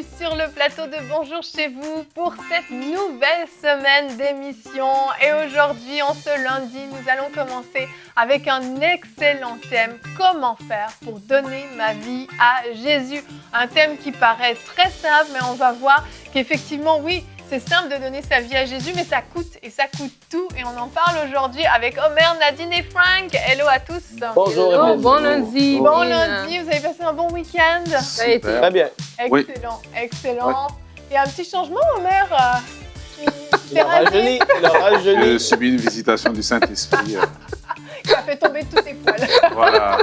bienvenue sur le plateau de Bonjour chez vous pour cette nouvelle semaine d'émission. Et aujourd'hui, en ce lundi, nous allons commencer avec un excellent thème, comment faire pour donner ma vie à Jésus. Un thème qui paraît très simple, mais on va voir qu'effectivement, oui, c'est simple de donner sa vie à Jésus, mais ça coûte et ça coûte tout. Et on en parle aujourd'hui avec Omer, Nadine et Frank. Hello à tous. Bonjour. Oh, bon lundi. Bon lundi, vous avez passé un bon week-end? Ça a été. Très bien. Excellent, excellent. Oui. Il y a un petit changement, Omer. Il a rajeuni. J'ai subi une visitation du Saint-Esprit. Qui a fait tomber tous tes poils. Voilà.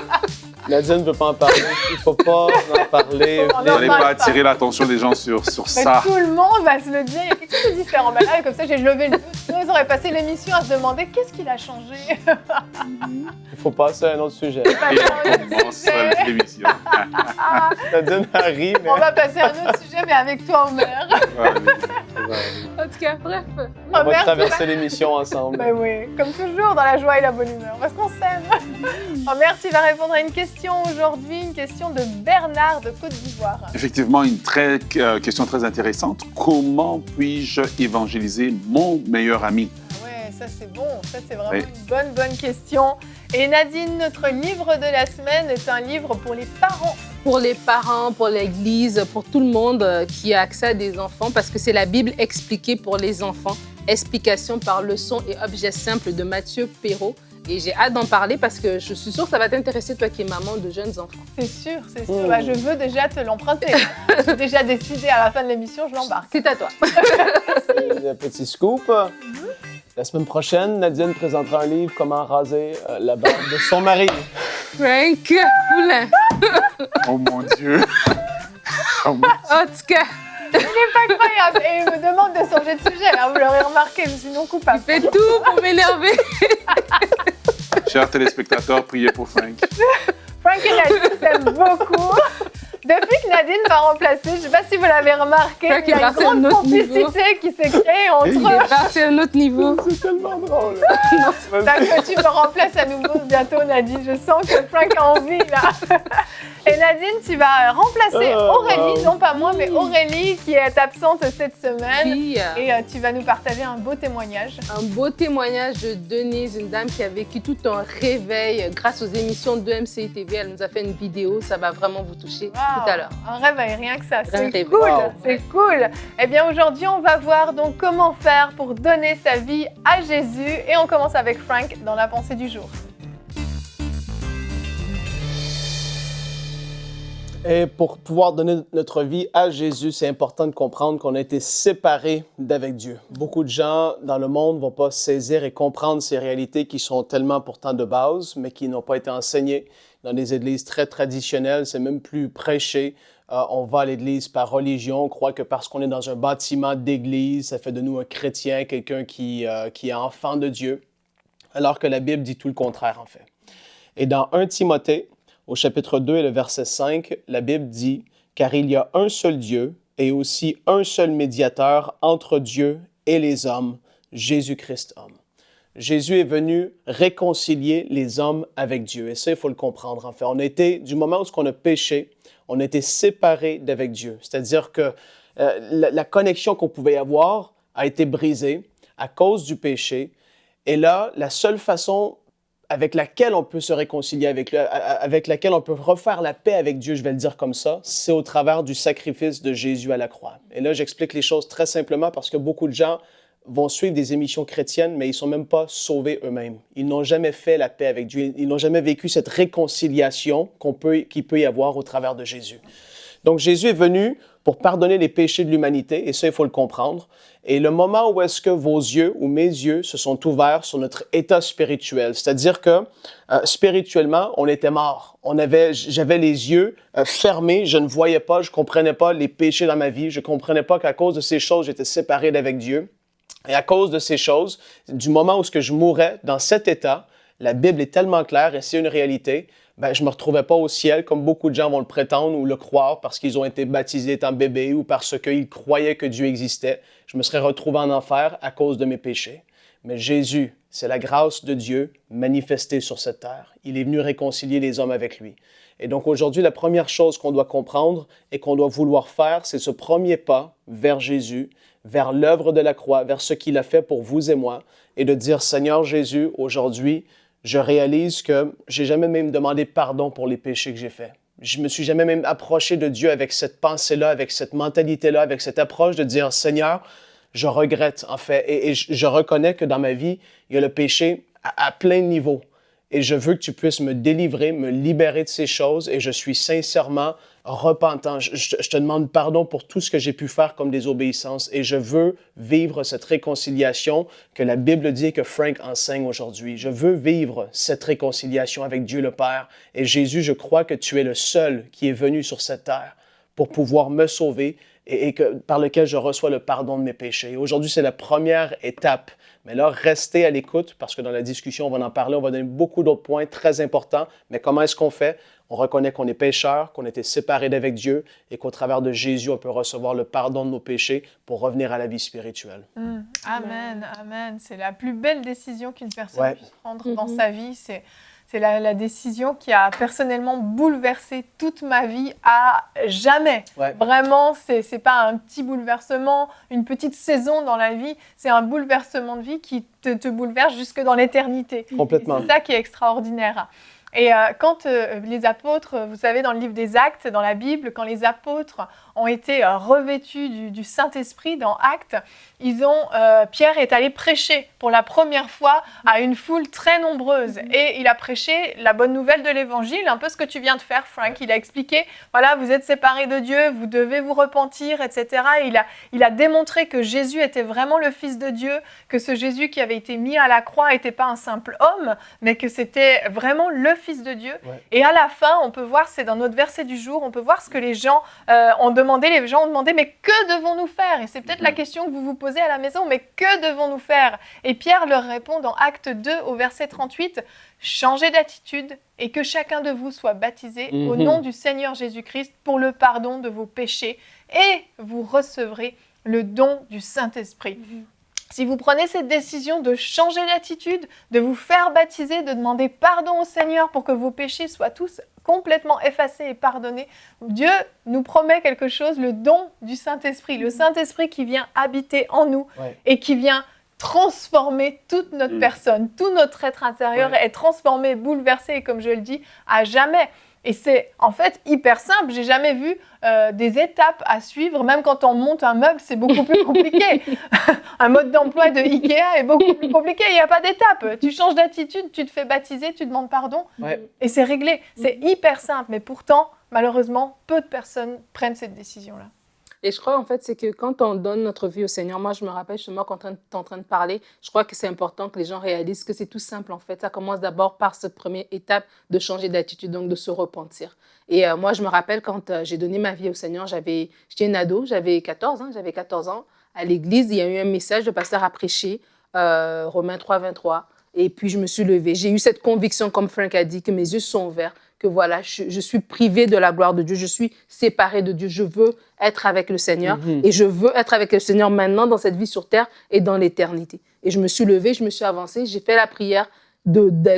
Nadine ne veut pas en parler. Il ne faut pas en parler. On Vous n'allez parle pas attirer l'attention des gens sur Mais ça. tout le monde va se le dire, il y a quelque chose de différent. Mais là, comme ça, j'ai levé le doute. Sinon, ils auraient passé l'émission à se demander qu'est-ce qu'il a changé. Il faut passer à un autre sujet. Et on commence l'émission. Nadine a ri, mais... On va passer à un autre sujet, mais avec toi, Omer. En tout cas, bref. On Omer, va traverser l'émission ensemble. Ben oui, comme toujours, dans la joie et la bonne humeur, parce qu'on s'aime. Omer, tu vas répondre à une question aujourd'hui, une question de Bernard de Côte d'Ivoire. Effectivement, une question très intéressante. Comment puis-je évangéliser mon meilleur ami? Ah ouais, ça c'est bon, ça c'est vraiment Oui. une bonne question. Et Nadine, notre livre de la semaine est un livre pour les parents. Pour les parents, pour l'Église, pour tout le monde qui a accès à des enfants, parce que c'est la Bible expliquée pour les enfants. Explication par leçon et objet simple de Mathieu Perrault. Et j'ai hâte d'en parler parce que je suis sûre que ça va t'intéresser, toi qui es maman de jeunes enfants. C'est sûr, c'est sûr. Bah, je veux déjà te l'emprunter. J'ai déjà décidé à la fin de l'émission, je l'embarque. C'est à toi. Un petit scoop. La semaine prochaine, Nadine présentera un livre « Comment raser la barbe de son mari Frank Poulin. Oh mon Dieu! Oh mon- En tout cas, Incroyable. Et il me demande de changer de sujet. Là, vous l'aurez remarqué, je suis non coupable. fais tout pour m'énerver. Chers téléspectateurs, priez pour Frank. Frank et Nadine s'aiment beaucoup. Depuis que Nadine va remplacer, je ne sais pas si vous l'avez remarqué, Frank il y a est une parti à un grande autre niveau. complicité qui s'est créée entre Il eux. est parti à un autre niveau. !» C'est tellement drôle. Que tu me remplaces à nouveau bientôt, Nadine. Je sens que Frank a envie, là. Et Nadine, tu vas remplacer Aurélie, non pas moi, mais Aurélie qui est absente cette semaine. Puis, Et tu vas nous partager un beau témoignage. un beau témoignage de Denise, une dame qui a vécu tout un réveil grâce aux émissions de MCI TV. Elle nous a fait une vidéo, ça va vraiment vous toucher tout à l'heure. Un réveil, rien que ça. C'est Un réveil. cool, Wow. c'est cool. Eh bien, aujourd'hui, on va voir donc comment faire pour donner sa vie à Jésus. Et on commence avec Frank dans la pensée du jour. Et pour pouvoir donner notre vie à Jésus, c'est important de comprendre qu'on a été séparés d'avec Dieu. Beaucoup de gens dans le monde ne vont pas saisir et comprendre ces réalités qui sont tellement pourtant de base, mais qui n'ont pas été enseignées dans des églises très traditionnelles. C'est même plus prêché. On va à l'église par religion. On croit que parce qu'on est dans un bâtiment d'église, ça fait de nous un chrétien, quelqu'un qui est enfant de Dieu, alors que la Bible dit tout le contraire en fait. Et dans 1 Timothée, au chapitre 2 et le verset 5, la Bible dit « Car il y a un seul Dieu et aussi un seul médiateur entre Dieu et les hommes, Jésus-Christ homme. » Jésus est venu réconcilier les hommes avec Dieu. Et ça, il faut le comprendre. En fait, on a été, du moment où on a péché, on a été séparés d'avec Dieu. C'est-à-dire que la connexion qu'on pouvait avoir a été brisée à cause du péché. Et là, la seule façon avec laquelle on peut se réconcilier avec lui, avec laquelle on peut refaire la paix avec Dieu, je vais le dire comme ça, c'est au travers du sacrifice de Jésus à la croix. Et là, j'explique les choses très simplement parce que beaucoup de gens vont suivre des émissions chrétiennes, mais ils ne sont même pas sauvés eux-mêmes. Ils n'ont jamais fait la paix avec Dieu. Ils n'ont jamais vécu cette réconciliation qu'il peut y avoir au travers de Jésus. Donc, Jésus est venu pour pardonner les péchés de l'humanité, et ça, il faut le comprendre. Et le moment où est-ce que vos yeux ou mes yeux se sont ouverts sur notre état spirituel, c'est-à-dire que spirituellement, on était mort. J'avais les yeux fermés, je ne voyais pas, je ne comprenais pas les péchés dans ma vie, je ne comprenais pas qu'à cause de ces choses, j'étais séparé d'avec Dieu. Et à cause de ces choses, du moment où ce que je mourais dans cet état, la Bible est tellement claire et c'est une réalité, je ne me retrouvais pas au ciel comme beaucoup de gens vont le prétendre ou le croire parce qu'ils ont été baptisés étant bébés ou parce qu'ils croyaient que Dieu existait. Je me serais retrouvé en enfer à cause de mes péchés. Mais Jésus, c'est la grâce de Dieu manifestée sur cette terre. Il est venu réconcilier les hommes avec lui. Et donc aujourd'hui, la première chose qu'on doit comprendre et qu'on doit vouloir faire, c'est ce premier pas vers Jésus, vers l'œuvre de la croix, vers ce qu'il a fait pour vous et moi, et de dire, Seigneur Jésus, aujourd'hui, je réalise que j'ai jamais même demandé pardon pour les péchés que j'ai faits. Je me suis jamais même approché de Dieu avec cette pensée-là, avec cette mentalité-là, avec cette approche de dire, Seigneur, je regrette en fait, et je reconnais que dans ma vie, il y a le péché à plein de niveaux. Et je veux que tu puisses me délivrer, me libérer de ces choses, et je suis sincèrement repentant. Je te demande pardon pour tout ce que j'ai pu faire comme désobéissance, et je veux vivre cette réconciliation que la Bible dit et que Frank enseigne aujourd'hui. Je veux vivre cette réconciliation avec Dieu le Père. Et Jésus, je crois que tu es le seul qui est venu sur cette terre pour pouvoir me sauver et par lequel je reçois le pardon de mes péchés. Et aujourd'hui, c'est la première étape. Mais là, restez à l'écoute parce que dans la discussion, on va en parler, on va donner beaucoup d'autres points très importants. Mais comment est-ce qu'on fait? On reconnaît qu'on est pécheur, qu'on a été séparés d'avec Dieu et qu'au travers de Jésus, on peut recevoir le pardon de nos péchés pour revenir à la vie spirituelle. Amen, amen. C'est la plus belle décision qu'une personne puisse prendre dans sa vie. C'est la décision qui a personnellement bouleversé toute ma vie à jamais. Ouais. Vraiment, c'est pas un petit bouleversement, une petite saison dans la vie, c'est un bouleversement de vie qui te bouleverse jusque dans l'éternité. Complètement. C'est ça qui est extraordinaire. Et quand les apôtres, vous savez, dans le livre des Actes, dans la Bible, quand les apôtres ont été revêtus du Saint-Esprit dans Actes, Pierre est allé prêcher pour la première fois à une foule très nombreuse. Et il a prêché la bonne nouvelle de l'Évangile, un peu ce que tu viens de faire, Frank. Il a expliqué, voilà, vous êtes séparés de Dieu, vous devez vous repentir, etc. Et il a démontré que Jésus était vraiment le Fils de Dieu, que ce Jésus qui avait été mis à la croix n'était pas un simple homme, mais que c'était vraiment le Fils de Dieu. Ouais. Et à la fin, on peut voir, c'est dans notre verset du jour, on peut voir ce que les gens ont demandé. Les gens ont demandé, mais que devons-nous faire? Et c'est peut-être la question que vous vous posez à la maison, mais que devons-nous faire? Et Pierre leur répond dans Acte 2 au verset 38, « Changez d'attitude et que chacun de vous soit baptisé au nom du Seigneur Jésus-Christ pour le pardon de vos péchés et vous recevrez le don du Saint-Esprit. » Si vous prenez cette décision de changer d'attitude, de vous faire baptiser, de demander pardon au Seigneur pour que vos péchés soient tous complètement effacés et pardonnés, Dieu nous promet quelque chose, le don du Saint-Esprit. Le Saint-Esprit qui vient habiter en nous et qui vient transformer toute notre personne. Tout notre être intérieur est transformé, bouleversé, et comme je le dis, à jamais. Et c'est en fait hyper simple. J'ai jamais vu des étapes à suivre. Même quand on monte un meuble, c'est beaucoup plus compliqué. Un mode d'emploi de Ikea est beaucoup plus compliqué. Il n'y a pas d'étape. Tu changes d'attitude, tu te fais baptiser, tu demandes pardon et c'est réglé. C'est hyper simple. Mais pourtant, malheureusement, peu de personnes prennent cette décision-là. Et je crois, en fait, c'est que quand on donne notre vie au Seigneur, moi, je me rappelle justement quand tu es en train de parler, je crois que c'est important que les gens réalisent que c'est tout simple, en fait. Ça commence d'abord par cette première étape de changer d'attitude, donc de se repentir. Et moi, je me rappelle quand j'ai donné ma vie au Seigneur, j'étais une ado, j'avais 14 ans. À l'église, il y a eu un message, le pasteur a prêché, Romains 3, 23. Et puis, je me suis levée. J'ai eu cette conviction, comme Frank a dit, que mes yeux sont ouverts, que voilà, je suis privée de la gloire de Dieu, je suis séparée de Dieu, je veux être avec le Seigneur et je veux être avec le Seigneur maintenant dans cette vie sur terre et dans l'éternité. Et je me suis levée, je me suis avancée, j'ai fait la prière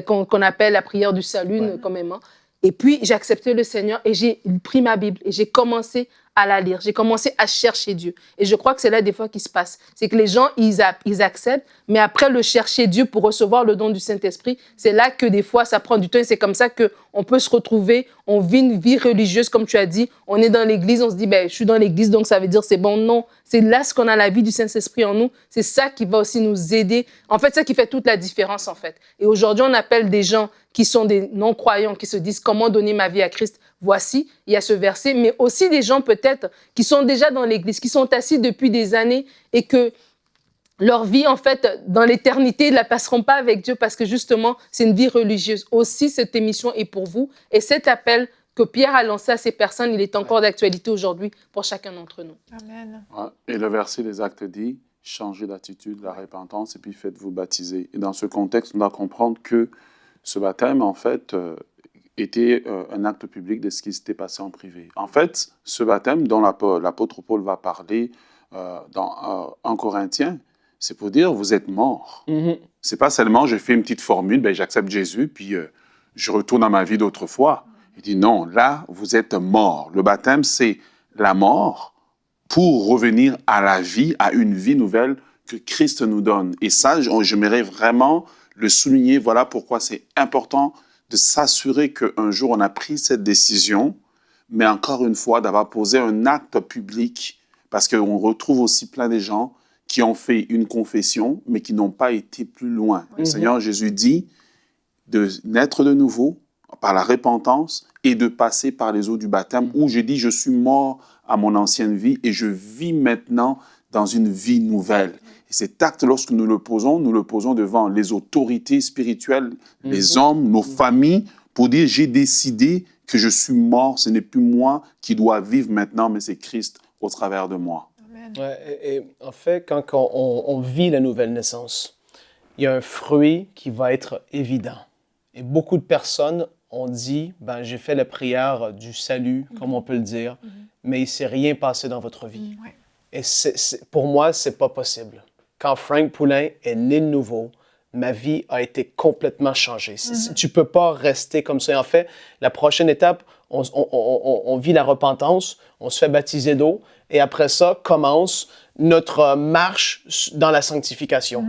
qu'on appelle la prière du salut, communément. Et puis, j'ai accepté le Seigneur et j'ai pris ma Bible et j'ai commencé à la lire. J'ai commencé à chercher Dieu. Et je crois que c'est là des fois qui se passe. C'est que les gens, ils acceptent, mais après le chercher Dieu pour recevoir le don du Saint-Esprit, c'est là que des fois, ça prend du temps et c'est comme ça qu'on peut se retrouver, on vit une vie religieuse, comme tu as dit, on est dans l'église, on se dit, je suis dans l'église, donc ça veut dire c'est bon. Non, c'est là ce qu'on a la vie du Saint-Esprit en nous. C'est ça qui va aussi nous aider. En fait, c'est ça qui fait toute la différence, en fait. Et aujourd'hui, on appelle des gens qui sont des non-croyants, qui se disent comment donner ma vie à Christ. Voici, il y a ce verset, mais aussi des gens peut-être qui sont déjà dans l'église, qui sont assis depuis des années et que leur vie, en fait, dans l'éternité, ils ne la passeront pas avec Dieu parce que justement, c'est une vie religieuse. Aussi, cette émission est pour vous. Et cet appel que Pierre a lancé à ces personnes, il est encore d'actualité aujourd'hui pour chacun d'entre nous. Amen. Et le verset des Actes dit, changez d'attitude, la repentance, et puis faites-vous baptiser. Et dans ce contexte, on doit comprendre que ce baptême, en fait, était un acte public de ce qui s'était passé en privé. En fait, ce baptême dont l'apôtre Paul va parler dans 1 Corinthiens, c'est pour dire, vous êtes morts. C'est pas seulement, je fais une petite formule, j'accepte Jésus, puis je retourne à ma vie d'autrefois. Il dit non, là, vous êtes mort. Le baptême, c'est la mort pour revenir à la vie, à une vie nouvelle que Christ nous donne. Et ça, j'aimerais vraiment le souligner. Voilà pourquoi c'est important de s'assurer qu'un jour, on a pris cette décision, mais encore une fois, d'avoir posé un acte public, parce qu'on retrouve aussi plein de gens qui ont fait une confession, mais qui n'ont pas été plus loin. Le Seigneur Jésus dit de naître de nouveau par la repentance et de passer par les eaux du baptême, où je dis, je suis mort à mon ancienne vie et je vis maintenant dans une vie nouvelle. Et cet acte, lorsque nous le posons devant les autorités spirituelles, les hommes, nos familles, pour dire, j'ai décidé que je suis mort, ce n'est plus moi qui dois vivre maintenant, mais c'est Christ au travers de moi. Ouais, et en fait, quand on vit la nouvelle naissance, il y a un fruit qui va être évident. Et beaucoup de personnes ont dit, ben, j'ai fait la prière du salut, comme on peut le dire, mais il ne s'est rien passé dans votre vie. Et pour moi, ce n'est pas possible. Quand Frank Poulin est né de nouveau, ma vie a été complètement changée. Tu ne peux pas rester comme ça. Et en fait, la prochaine étape, on vit la repentance, on se fait baptiser d'eau, et après ça, commence notre marche dans la sanctification.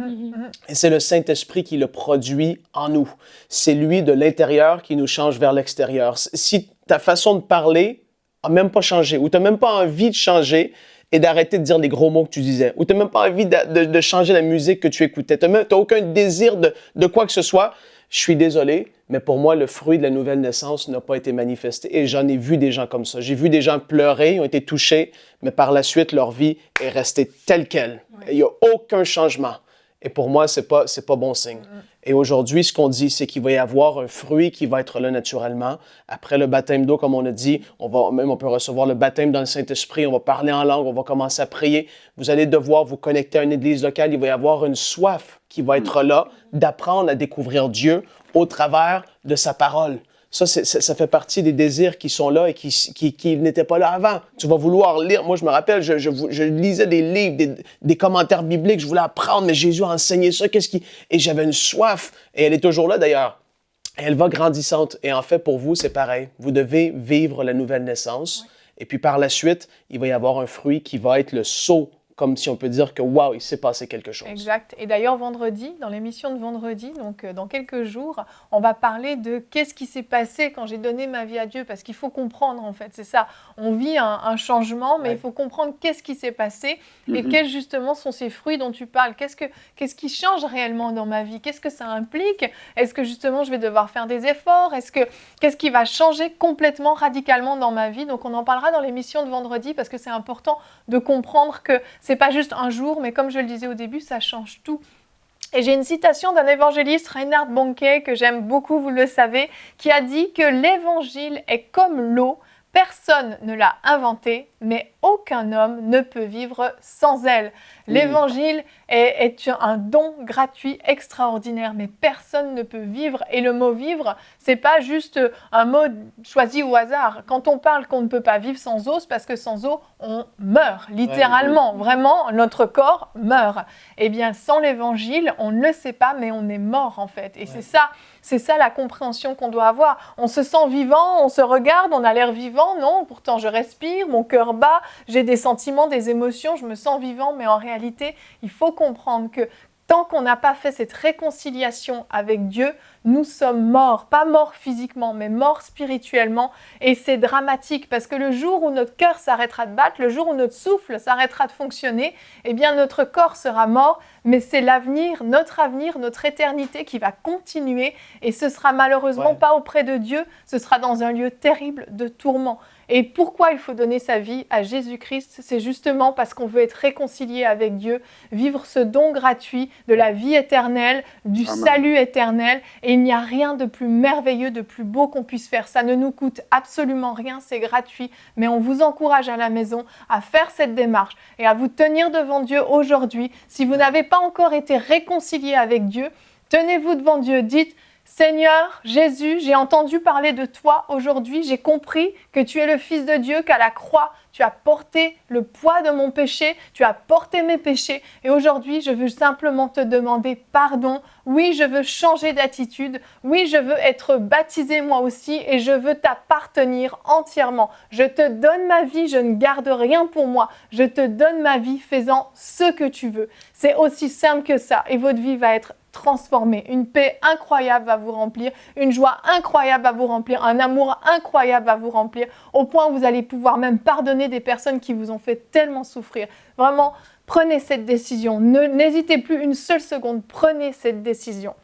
Et c'est le Saint-Esprit qui le produit en nous. C'est lui de l'intérieur qui nous change vers l'extérieur. Si ta façon de parler n'a même pas changé, ou tu n'as même pas envie de changer et d'arrêter de dire les gros mots que tu disais, ou tu n'as même pas envie de changer la musique que tu écoutais, tu n'as aucun désir de quoi que ce soit, je suis désolé, mais pour moi, le fruit de la nouvelle naissance n'a pas été manifesté. Et j'en ai vu des gens comme ça. J'ai vu des gens pleurer, ils ont été touchés, mais par la suite, leur vie est restée telle qu'elle. Il n'y a aucun changement. Et pour moi, c'est pas bon signe. Et aujourd'hui, ce qu'on dit, c'est qu'il va y avoir un fruit qui va être là naturellement. Après le baptême d'eau, comme on a dit, on peut recevoir le baptême dans le Saint-Esprit, on va parler en langue, on va commencer à prier. Vous allez devoir vous connecter à une église locale. Il va y avoir une soif qui va être là d'apprendre à découvrir Dieu au travers de sa parole. Ça fait partie des désirs qui sont là et qui n'étaient pas là avant. Tu vas vouloir lire. Moi, je me rappelle, je lisais des livres, des commentaires bibliques. Je voulais apprendre, mais Jésus a enseigné ça. Et j'avais une soif. Et elle est toujours là, d'ailleurs. Et elle va grandissante. Et en fait, pour vous, c'est pareil. Vous devez vivre la nouvelle naissance. Et puis, par la suite, il va y avoir un fruit qui va être le sceau, comme si on peut dire que, waouh, il s'est passé quelque chose. Exact. Et d'ailleurs, vendredi, dans l'émission de vendredi, donc dans quelques jours, on va parler de qu'est-ce qui s'est passé quand j'ai donné ma vie à Dieu, parce qu'il faut comprendre, en fait, c'est ça. On vit un changement, mais il faut comprendre qu'est-ce qui s'est passé et quels, justement, sont ces fruits dont tu parles. Qu'est-ce qui change réellement dans ma vie? Qu'est-ce que ça implique? Est-ce que, justement, je vais devoir faire des efforts? Qu'est-ce qui va changer complètement, radicalement dans ma vie? Donc, on en parlera dans l'émission de vendredi, parce que c'est important de comprendre que c'est pas juste un jour, mais comme je le disais au début, ça change tout. Et j'ai une citation d'un évangéliste, Reinhard Bonnke, que j'aime beaucoup, vous le savez, qui a dit que l'évangile est comme l'eau, personne ne l'a inventée, mais aucun homme ne peut vivre sans elle. L'évangile est un don gratuit extraordinaire, mais personne ne peut vivre. Et le mot vivre, c'est pas juste un mot choisi au hasard. Quand on parle qu'on ne peut pas vivre sans eau, c'est parce que sans eau, on meurt, littéralement. Vraiment, notre corps meurt. Eh bien, sans l'évangile, on ne le sait pas, mais on est mort, en fait. Et c'est ça la compréhension qu'on doit avoir. On se sent vivant, on se regarde, on a l'air vivant. Non, pourtant, je respire, mon cœur bat, j'ai des sentiments, des émotions, je me sens vivant, mais en réalité, il faut comprendre que tant qu'on n'a pas fait cette réconciliation avec Dieu, nous sommes morts, pas morts physiquement, mais morts spirituellement. Et c'est dramatique parce que le jour où notre cœur s'arrêtera de battre, le jour où notre souffle s'arrêtera de fonctionner, eh bien notre corps sera mort, mais c'est l'avenir, notre éternité qui va continuer. Et ce sera malheureusement pas auprès de Dieu, ce sera dans un lieu terrible de tourment. Et pourquoi il faut donner sa vie à Jésus-Christ? C'est justement parce qu'on veut être réconcilié avec Dieu, vivre ce don gratuit de la vie éternelle, du salut éternel. Et il n'y a rien de plus merveilleux, de plus beau qu'on puisse faire. Ça ne nous coûte absolument rien, c'est gratuit. Mais on vous encourage à la maison à faire cette démarche et à vous tenir devant Dieu aujourd'hui. Si vous n'avez pas encore été réconcilié avec Dieu, tenez-vous devant Dieu, dites: Seigneur Jésus, j'ai entendu parler de toi aujourd'hui, j'ai compris que tu es le Fils de Dieu, qu'à la croix, tu as porté le poids de mon péché, tu as porté mes péchés. Et aujourd'hui, je veux simplement te demander pardon. Oui, je veux changer d'attitude. Oui, je veux être baptisé moi aussi et je veux t'appartenir entièrement. Je te donne ma vie, je ne garde rien pour moi. Je te donne ma vie faisant ce que tu veux. C'est aussi simple que ça et votre vie va être transformée. Une paix incroyable va vous remplir, une joie incroyable va vous remplir, un amour incroyable va vous remplir, au point où vous allez pouvoir même pardonner des personnes qui vous ont fait tellement souffrir. Vraiment, prenez cette décision. N'hésitez plus une seule seconde, prenez cette décision.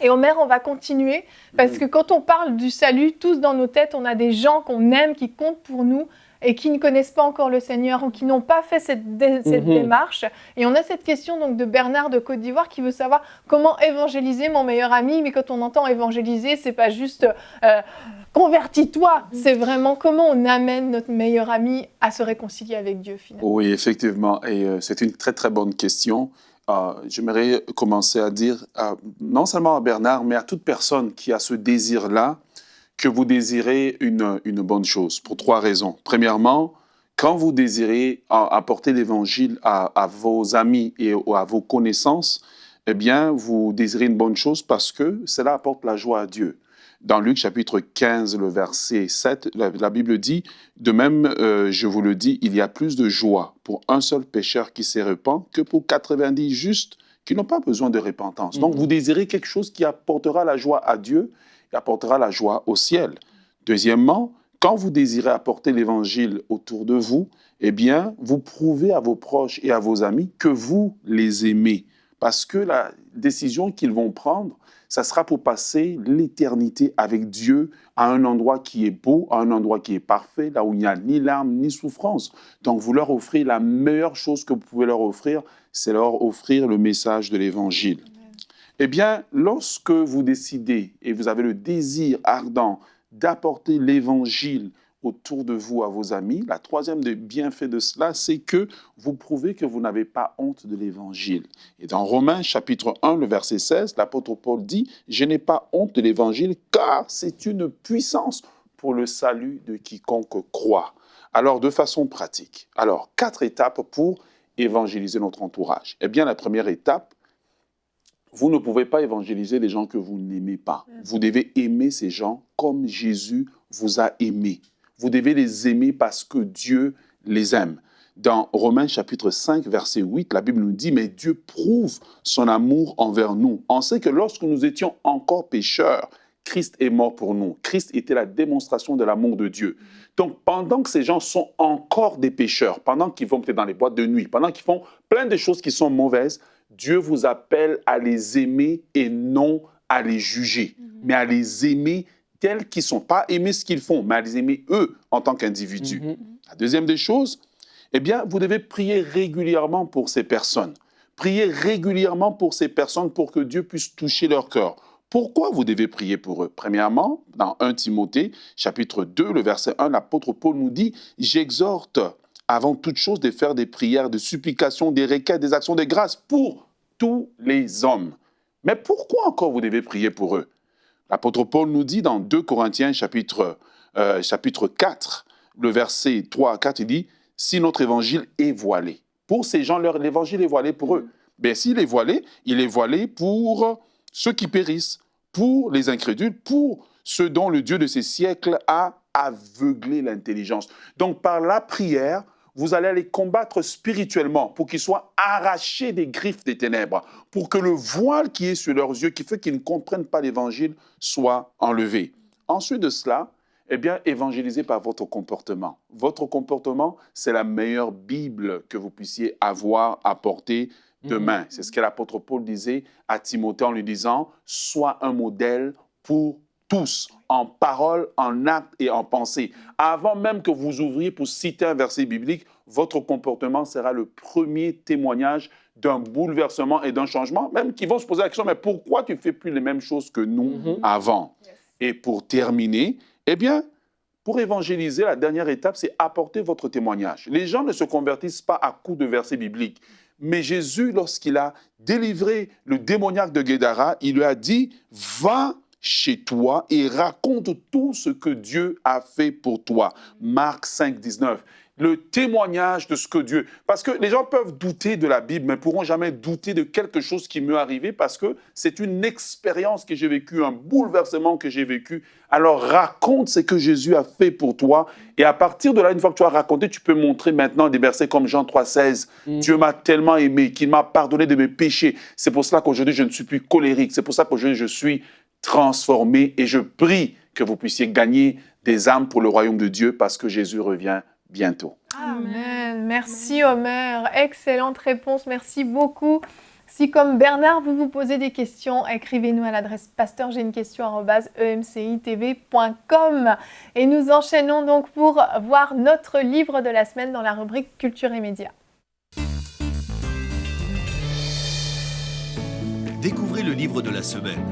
Et Omer, on va continuer parce que quand on parle du salut, tous dans nos têtes, on a des gens qu'on aime, qui comptent pour nous et qui ne connaissent pas encore le Seigneur ou qui n'ont pas fait cette démarche. Et on a cette question donc de Bernard de Côte d'Ivoire qui veut savoir comment évangéliser mon meilleur ami. Mais quand on entend évangéliser, c'est pas juste convertis-toi, c'est vraiment comment on amène notre meilleur ami à se réconcilier avec Dieu finalement. Oui, effectivement, et c'est une très très bonne question. J'aimerais commencer à dire, non seulement à Bernard, mais à toute personne qui a ce désir-là, que vous désirez une bonne chose, pour 3 raisons. Premièrement, quand vous désirez apporter l'Évangile à vos amis et à vos connaissances, eh bien, vous désirez une bonne chose parce que cela apporte la joie à Dieu. Dans Luc chapitre 15, le verset 7, la Bible dit, de même, je vous le dis, il y a plus de joie pour un seul pécheur qui se repent que pour 90 justes qui n'ont pas besoin de repentance. Donc, vous désirez quelque chose qui apportera la joie à Dieu et apportera la joie au ciel. Deuxièmement, quand vous désirez apporter l'Évangile autour de vous, eh bien, vous prouvez à vos proches et à vos amis que vous les aimez. Parce que la décision qu'ils vont prendre, ça sera pour passer l'éternité avec Dieu à un endroit qui est beau, à un endroit qui est parfait, là où il n'y a ni larmes ni souffrance. Donc, vous leur offrez la meilleure chose que vous pouvez leur offrir, c'est leur offrir le message de l'Évangile. Eh bien, lorsque vous décidez et vous avez le désir ardent d'apporter l'Évangile autour de vous à vos amis, la troisième des bienfaits de cela, c'est que vous prouvez que vous n'avez pas honte de l'Évangile. Et dans Romains chapitre 1, le verset 16, l'apôtre Paul dit « Je n'ai pas honte de l'Évangile car c'est une puissance pour le salut de quiconque croit. » Alors, de façon pratique, 4 étapes pour évangéliser notre entourage. Eh bien, la première étape, vous ne pouvez pas évangéliser les gens que vous n'aimez pas. Vous devez aimer ces gens comme Jésus vous a aimé. Vous devez les aimer parce que Dieu les aime. Dans Romains chapitre 5, verset 8, la Bible nous dit « Mais Dieu prouve son amour envers nous. On sait que lorsque nous étions encore pécheurs, Christ est mort pour nous. Christ était la démonstration de l'amour de Dieu. » Donc, pendant que ces gens sont encore des pécheurs, pendant qu'ils vont peut-être dans les boîtes de nuit, pendant qu'ils font plein de choses qui sont mauvaises, Dieu vous appelle à les aimer et non à les juger, mais à les aimer tels qu'ils sont. Pas aimer ce qu'ils font, mais à les aimer eux en tant qu'individus. La deuxième des choses, eh bien, vous devez prier régulièrement pour ces personnes. Priez régulièrement pour ces personnes pour que Dieu puisse toucher leur cœur. Pourquoi vous devez prier pour eux? Premièrement, dans 1 Timothée, chapitre 2, le verset 1, l'apôtre Paul nous dit « J'exhorte avant toute chose de faire des prières, des supplications, des requêtes, des actions de grâce pour tous les hommes. » Mais pourquoi encore vous devez prier pour eux? L'apôtre Paul nous dit dans 2 Corinthiens chapitre 4, le verset 3 à 4, il dit « Si notre évangile est voilé. » Pour ces gens, l'évangile est voilé pour eux. Bien, s'il est voilé pour ceux qui périssent, pour les incrédules, pour ceux dont le Dieu de ces siècles a aveuglé l'intelligence. Donc, par la prière, vous allez les combattre spirituellement pour qu'ils soient arrachés des griffes des ténèbres, pour que le voile qui est sur leurs yeux, qui fait qu'ils ne comprennent pas l'Évangile, soit enlevé. Ensuite de cela, eh bien, évangélisez par votre comportement. Votre comportement, c'est la meilleure Bible que vous puissiez avoir à porter de main. C'est ce que l'apôtre Paul disait à Timothée en lui disant « Sois un modèle pour tous, en parole, en acte et en pensée. » Avant même que vous ouvriez pour citer un verset biblique, votre comportement sera le premier témoignage d'un bouleversement et d'un changement, même qui vont se poser la question « Mais pourquoi tu ne fais plus les mêmes choses que nous avant ?» Et pour terminer, eh bien, pour évangéliser, la dernière étape, c'est apporter votre témoignage. Les gens ne se convertissent pas à coups de versets bibliques. Mais Jésus, lorsqu'il a délivré le démoniaque de Guédara, il lui a dit « Va chez toi et raconte tout ce que Dieu a fait pour toi. » Marc 5, 19. le témoignage de ce que Dieu... Parce que les gens peuvent douter de la Bible, mais ne pourront jamais douter de quelque chose qui m'est arrivé parce que c'est une expérience que j'ai vécue, un bouleversement que j'ai vécu. Alors raconte ce que Jésus a fait pour toi. Et à partir de là, une fois que tu as raconté, tu peux montrer maintenant des versets comme Jean 3,16. Dieu m'a tellement aimé qu'il m'a pardonné de mes péchés. C'est pour cela qu'aujourd'hui, je ne suis plus colérique. C'est pour ça qu'aujourd'hui, je suis transformé. Et je prie que vous puissiez gagner des âmes pour le royaume de Dieu parce que Jésus revient bientôt. Amen. Merci Omer. Excellente réponse. Merci beaucoup. Si comme Bernard, vous vous posez des questions, écrivez-nous à l'adresse pasteur.j'ai-une-question@emcitv.com. Et nous enchaînons donc pour voir notre livre de la semaine dans la rubrique Culture et Médias. Découvrez le livre de la semaine.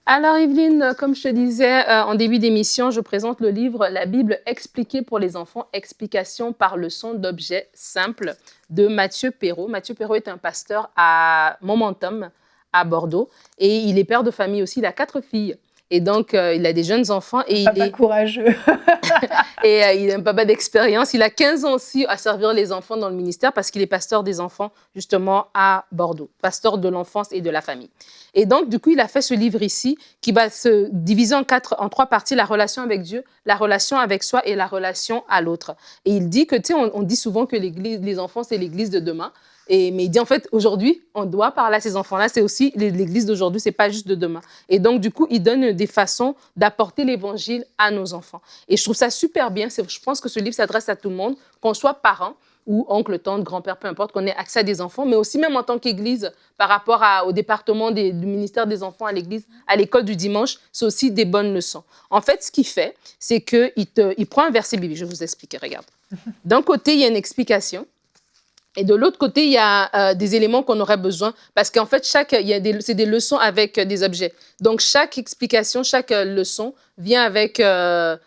Alors Evelyne, comme je te disais en début d'émission, je présente le livre La Bible expliquée pour les enfants, explication par leçon d'objets simples de Mathieu Perrault. Mathieu Perrault est un pasteur à Momentum, à Bordeaux, et il est père de famille aussi, il a 4 filles. Et donc, il a des jeunes enfants. Et Papa courageux. Et il a un papa d'expérience. Il a 15 ans aussi à servir les enfants dans le ministère parce qu'il est pasteur des enfants, justement, à Bordeaux. Pasteur de l'enfance et de la famille. Et donc, du coup, il a fait ce livre ici qui va se diviser en 3 parties, la relation avec Dieu, la relation avec soi et la relation à l'autre. Et il dit que, tu sais, on dit souvent que les enfants, c'est l'église de demain. Mais il dit en fait, aujourd'hui, on doit parler à ces enfants-là. C'est aussi l'église d'aujourd'hui, c'est pas juste de demain. Et donc, du coup, il donne des façons d'apporter l'évangile à nos enfants. Et je trouve ça super bien. Je pense que ce livre s'adresse à tout le monde, qu'on soit parent ou oncle, tante, grand-père, peu importe, qu'on ait accès à des enfants, mais aussi même en tant qu'église, par rapport au département du ministère des enfants à l'église, à l'école du dimanche, c'est aussi des bonnes leçons. En fait, ce qu'il fait, c'est qu'il prend un verset biblique. Je vais vous expliquer, regarde. D'un côté, il y a une explication. Et de l'autre côté, il y a des éléments qu'on aurait besoin parce qu'en fait, c'est des leçons avec des objets. Donc, chaque explication, chaque leçon vient avec un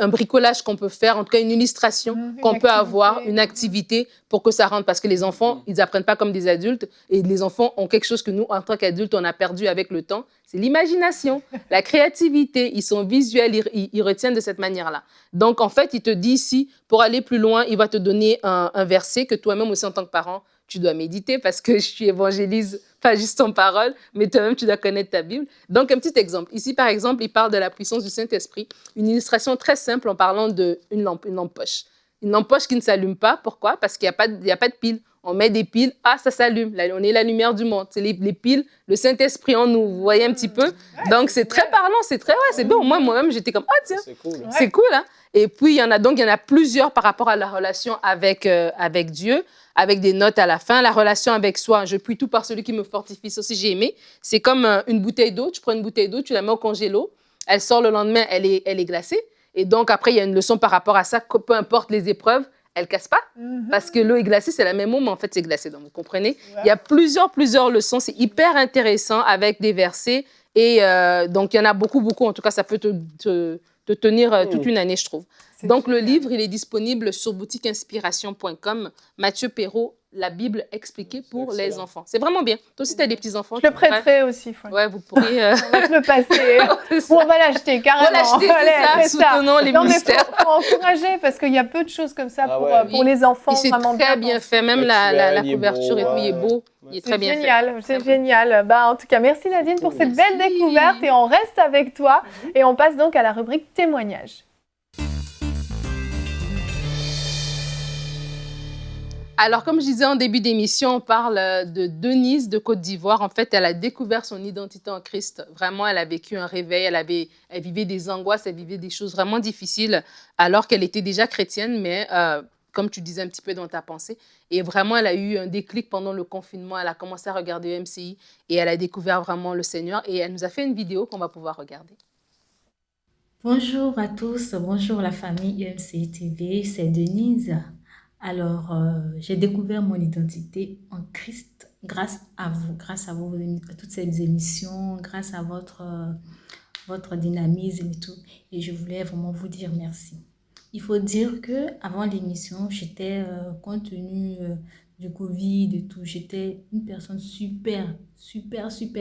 bricolage qu'on peut faire, en tout cas une illustration qu'on peut avoir, une activité pour que ça rentre. Parce que les enfants, ils n'apprennent pas comme des adultes et les enfants ont quelque chose que nous, en tant qu'adultes, on a perdu avec le temps. C'est l'imagination, la créativité. Ils sont visuels, ils retiennent de cette manière-là. Donc, en fait, il te dit ici, pour aller plus loin, il va te donner un verset que toi-même aussi, en tant que parent, tu dois méditer parce que tu évangélises pas juste en parole, mais toi-même, tu dois connaître ta Bible. Donc, un petit exemple. Ici, par exemple, il parle de la puissance du Saint-Esprit. Une illustration très simple en parlant d'une lampe poche. Une lampe poche qui ne s'allume pas. Pourquoi? Parce qu'il n'y a pas de pile. On met des piles, ça s'allume. Là, on est la lumière du monde. C'est les piles, le Saint-Esprit en nous. Vous voyez un petit peu? Donc, c'est très parlant, c'est bien. Moi-même, j'étais comme, tiens, c'est cool, hein? Et puis, il y en a plusieurs par rapport à la relation avec Dieu, avec des notes à la fin. La relation avec soi, je puis tout par celui qui me fortifie. Ça aussi, j'ai aimé. C'est comme une bouteille d'eau. Tu prends une bouteille d'eau, tu la mets au congélo. Elle sort le lendemain, elle est glacée. Et donc, après, il y a une leçon par rapport à ça. Peu importe les épreuves, elle ne casse pas. Parce que l'eau est glacée, c'est la même eau, mais en fait, c'est glacé. Donc, vous comprenez? Ouais. Il y a plusieurs leçons. C'est hyper intéressant avec des versets. Et donc, il y en a beaucoup. En tout cas, ça peut te tenir toute une année, je trouve. Donc, le livre, il est disponible sur boutiqueinspiration.com. Mathieu Perrault, La Bible expliquée pour les enfants. C'est vraiment bien. Toi aussi, tu as des petits-enfants. Je le prêterai aussi. Ouais, vous pourriez... On va te le passer. On va l'acheter, carrément. On va l'acheter, c'est ça. Soutenons les ministères. Il faut encourager parce qu'il y a peu de choses comme ça pour les enfants. Et c'est très bien fait. Même la couverture et tout, il est beau. Il est très bien fait. C'est génial. En tout cas, merci Nadine pour cette belle découverte. Et on reste avec toi. Et on passe donc à la rubrique témoignages. Alors, comme je disais en début d'émission, on parle de Denise de Côte d'Ivoire. En fait, elle a découvert son identité en Christ. Vraiment, elle a vécu un réveil, elle vivait des angoisses, elle vivait des choses vraiment difficiles alors qu'elle était déjà chrétienne, mais comme tu disais un petit peu dans ta pensée. Et vraiment, elle a eu un déclic pendant le confinement. Elle a commencé à regarder MCI et elle a découvert vraiment le Seigneur. Et elle nous a fait une vidéo qu'on va pouvoir regarder. Bonjour à tous, bonjour la famille UMCI TV, c'est Denise. Alors, j'ai découvert mon identité en Christ grâce à toutes ces émissions, grâce à votre dynamisme et tout. Et je voulais vraiment vous dire merci. Il faut dire qu'avant l'émission, j'étais, compte tenu du Covid et tout. J'étais une personne super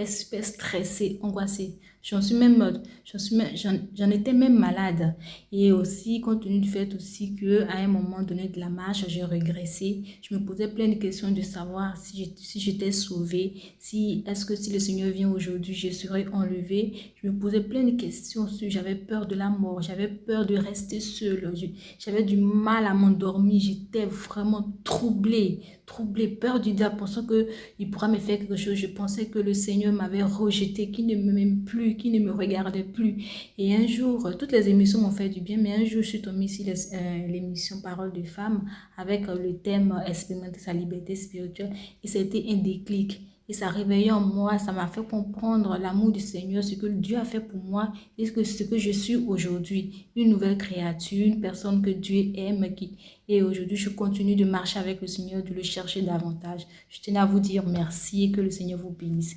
stressée, angoissée. J'en étais même malade. Et aussi, compte tenu du fait aussi qu'à un moment donné de la marche, j'ai régressé. Je me posais plein de questions de savoir si j'étais sauvée, est-ce que si le Seigneur vient aujourd'hui, je serai enlevée. Je me posais plein de questions. J'avais peur de la mort, j'avais peur de rester seule. J'avais du mal à m'endormir. J'étais vraiment troublée, peur du diable, pensant qu'il pourra me faire quelque chose. Je pensais que le Seigneur m'avait rejeté, qu'il ne m'aime plus, qu'il ne me regardait plus. Et un jour, toutes les émissions m'ont fait du bien, mais un jour, je suis tombée sur l'émission Parole de femme avec le thème Expérimenter sa liberté spirituelle. Et ça a été un déclic. Et ça a réveillé en moi, ça m'a fait comprendre l'amour du Seigneur, ce que Dieu a fait pour moi et ce que je suis aujourd'hui. Une nouvelle créature, une personne que Dieu aime. Et aujourd'hui, je continue de marcher avec le Seigneur, de le chercher davantage. Je tenais à vous dire merci et que le Seigneur vous bénisse.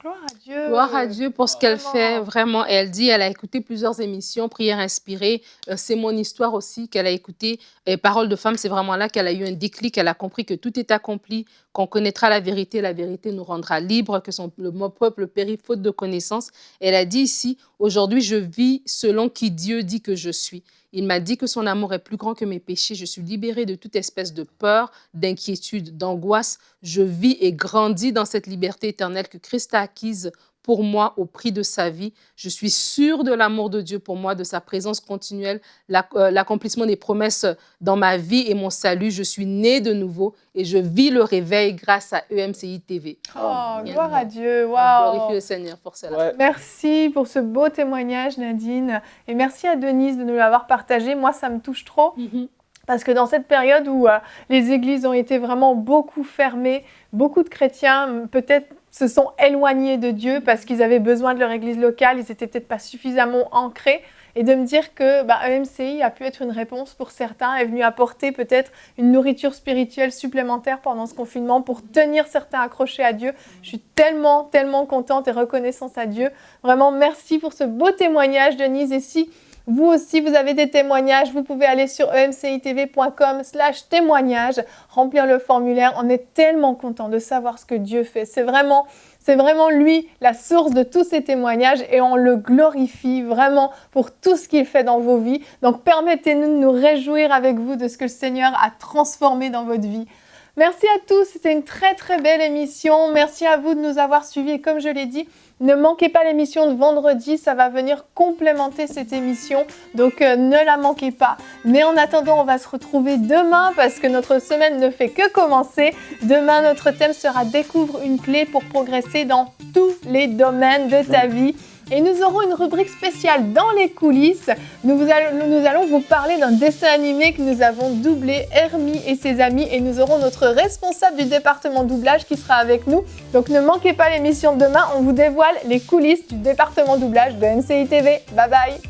Gloire à Dieu. Gloire à Dieu pour ce qu'elle Vraiment. fait, vraiment. Et elle dit, elle a écouté plusieurs émissions, Prières inspirées. C'est mon histoire aussi qu'elle a écouté. Et Parole de femme, c'est vraiment là qu'elle a eu un déclic. Elle a compris que tout est accompli, qu'on connaîtra la vérité nous rendra libres, que le peuple périt faute de connaissance. Elle a dit ici, aujourd'hui, je vis selon qui Dieu dit que je suis. Il m'a dit que son amour est plus grand que mes péchés. Je suis libérée de toute espèce de peur, d'inquiétude, d'angoisse. Je vis et grandis dans cette liberté éternelle que Christ a acquise pour moi au prix de sa vie. Je suis sûre de l'amour de Dieu pour moi, de sa présence continuelle, l'accomplissement des promesses dans ma vie et mon salut. Je suis née de nouveau et je vis le réveil grâce à EMCI TV. Oh, gloire à Dieu. On Waouh. glorifie le Seigneur pour cela. Ouais. Merci pour ce beau témoignage, Nadine. Et merci à Denise de nous l'avoir partagé. Moi, ça me touche trop. Parce que dans cette période où les églises ont été vraiment beaucoup fermées, beaucoup de chrétiens peut-être se sont éloignés de Dieu parce qu'ils avaient besoin de leur église locale, ils n'étaient peut-être pas suffisamment ancrés. Et de me dire que EMCI a pu être une réponse pour certains, est venu apporter peut-être une nourriture spirituelle supplémentaire pendant ce confinement pour tenir certains accrochés à Dieu. Je suis tellement, tellement contente et reconnaissante à Dieu. Vraiment, merci pour ce beau témoignage, Denise. Et si vous aussi, vous avez des témoignages, vous pouvez aller sur emcitv.com/témoignages, remplir le formulaire. On est tellement content de savoir ce que Dieu fait. C'est vraiment lui la source de tous ces témoignages et on le glorifie vraiment pour tout ce qu'il fait dans vos vies. Donc, permettez-nous de nous réjouir avec vous de ce que le Seigneur a transformé dans votre vie. Merci à tous, c'était une très très belle émission. Merci à vous de nous avoir suivis et comme je l'ai dit, ne manquez pas l'émission de vendredi, ça va venir complémenter cette émission, donc ne la manquez pas. Mais en attendant, on va se retrouver demain parce que notre semaine ne fait que commencer. Demain, notre thème sera « Découvre une clé pour progresser dans tous les domaines de ta vie ». Et nous aurons une rubrique spéciale dans les coulisses. Nous allons vous parler d'un dessin animé que nous avons doublé, Hermie et ses amis. Et nous aurons notre responsable du département doublage qui sera avec nous. Donc ne manquez pas l'émission de demain. On vous dévoile les coulisses du département doublage de MCI TV. Bye bye.